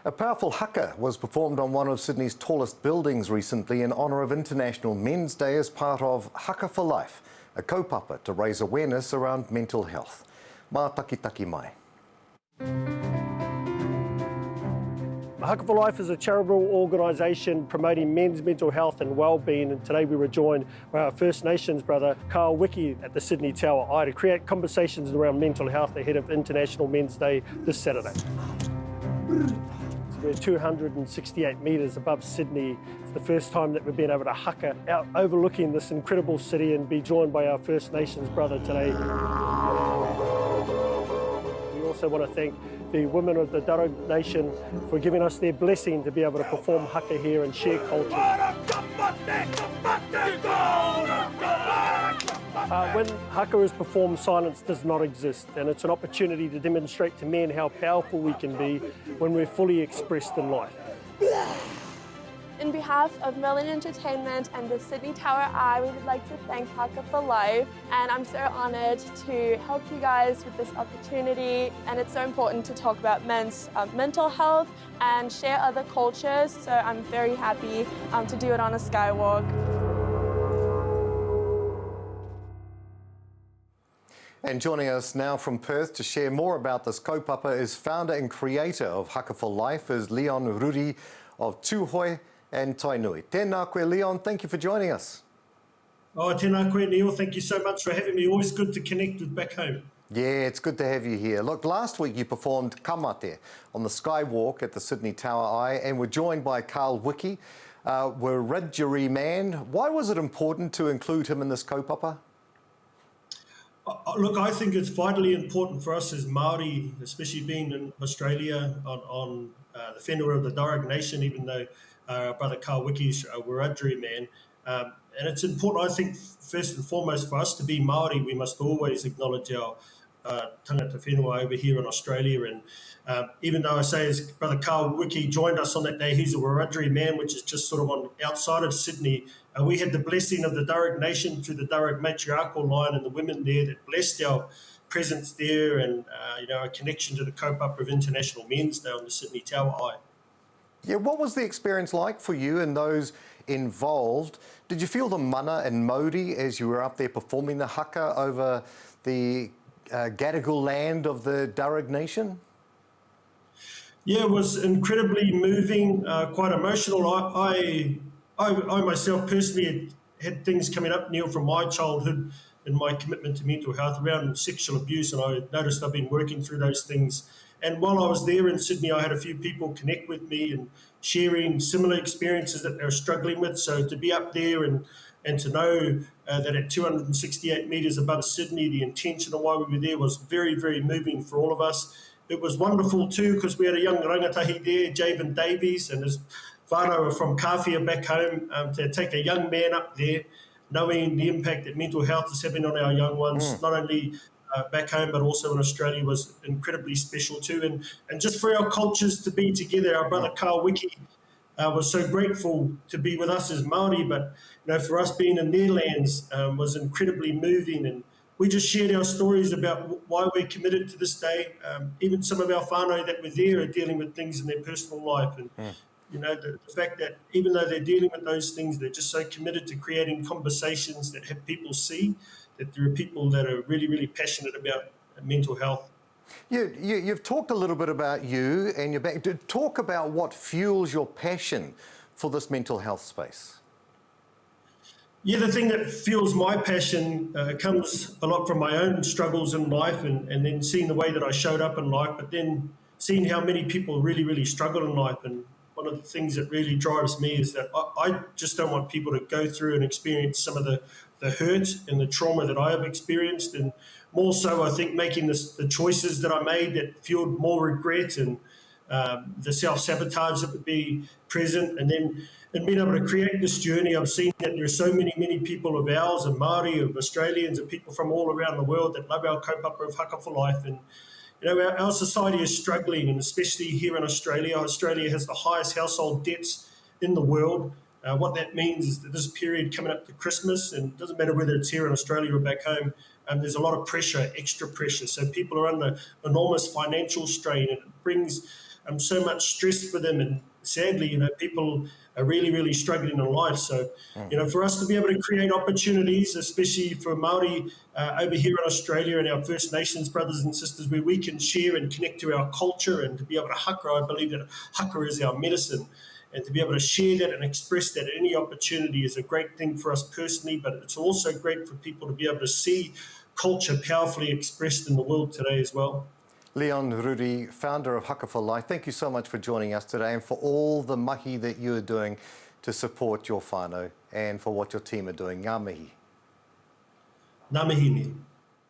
A powerful haka was performed on one of Sydney's tallest buildings recently in honour of International Men's Day as part of Haka For Life, a kaupapa to raise awareness around mental health. Mā takitaki mai. Haka For Life is a charitable organisation promoting men's mental health and well-being, and today we were joined by our First Nations brother Ao Wiki at the Sydney Tower Eye to create conversations around mental health ahead of International Men's Day this Saturday. We're 268 metres above Sydney. It's the first time that we've been able to haka out overlooking this incredible city and be joined by our First Nations brother today. We also want to thank the women of the Darug Nation for giving us their blessing to be able to perform haka here and share culture. When haka is performed, silence does not exist, and it's an opportunity to demonstrate to men how powerful we can be when we're fully expressed in life. In behalf of Merlin Entertainment and the Sydney Tower Eye, we would like to thank Haka For Life, and I'm so honoured to help you guys with this opportunity. And it's so important to talk about men's mental health and share other cultures, so I'm very happy to do it on a skywalk. And joining us now from Perth to share more about this kaupapa is founder and creator of Haka For Life is Leon Ruri of Tūhoe and Tainui. Tēnā koe, Leon, thank you for joining us. Oh, tēnā koe, Neil. Thank you so much for having me. Always good to connect with back home. Yeah, it's good to have you here. Look, last week you performed kamate on the skywalk at the Sydney Tower Eye and were joined by Ao Wiki, Wiradjuri man. Why was it important to include him in this kaupapa? Look, I think it's vitally important for us as Māori, especially being in Australia on the whenua of the Darug Nation, even though our brother Ao Wiki is a Wiradjuri man. And it's important, I think, first and foremost for us to be Māori, we must always acknowledge our tangata whenua over here in Australia. And even though I say as brother Ao Wiki joined us on that day, he's a Wiradjuri man, which is just sort of on outside of Sydney. We had the blessing of the Darug Nation through the Darug matriarchal line and the women there that blessed our presence there and a connection to the kaupapa of International Men's Day on the Sydney Tower Eye. Yeah, what was the experience like for you and those involved? Did you feel the mana and mauri as you were up there performing the haka over the Gadigal land of the Darug Nation? Yeah, it was incredibly moving, quite emotional. I myself personally had things coming up, Neil, from my childhood and my commitment to mental health around sexual abuse, and I noticed I've been working through those things. And while I was there in Sydney, I had a few people connect with me and sharing similar experiences that they were struggling with. So to be up there and to know that at 268 metres above Sydney, the intention of why we were there was very, very moving for all of us. It was wonderful too because we had a young rangatahi there, Javen Davies, and his Whānau from Kawhia back home, to take a young man up there, knowing the impact that mental health is having on our young ones, not only back home but also in Australia, was incredibly special too. And just for our cultures to be together, our brother Ao Wiki was so grateful to be with us as Māori, but for us being in their lands was incredibly moving. And we just shared our stories about why we're committed to this day. Even some of our whānau that were there are dealing with things in their personal life. And the fact that even though they're dealing with those things, they're just so committed to creating conversations that have people see that there are people that are really, really passionate about mental health. You've talked a little bit about you and your back. Talk about what fuels your passion for this mental health space. Yeah, the thing that fuels my passion comes a lot from my own struggles in life and then seeing the way that I showed up in life, but then seeing how many people really, really struggle in life. And one of the things that really drives me is that I just don't want people to go through and experience some of the hurt and the trauma that I have experienced. And more so, I think, making the choices that I made that fueled more regret and the self-sabotage that would be present. And then in being able to create this journey, I've seen that there are so many people of ours and Māori, of Australians and people from all around the world that love our kaupapa of Haka For Life. And our society is struggling, and especially here in Australia. Australia has the highest household debts in the world. What that means is that this period coming up to Christmas, and it doesn't matter whether it's here in Australia or back home, there's a lot of pressure, extra pressure. So people are under enormous financial strain, and it brings so much stress for them, and sadly, people are really, really struggling in life. So, for us to be able to create opportunities, especially for Māori over here in Australia and our First Nations brothers and sisters, where we can share and connect to our culture and to be able to haka, I believe that haka is our medicine. And to be able to share that and express that at any opportunity is a great thing for us personally, but it's also great for people to be able to see culture powerfully expressed in the world today as well. Leon Ruri, founder of Haka For Life, thank you so much for joining us today and for all the mahi that you are doing to support your whānau and for what your team are doing. Ngā mihi. Ngā mihi.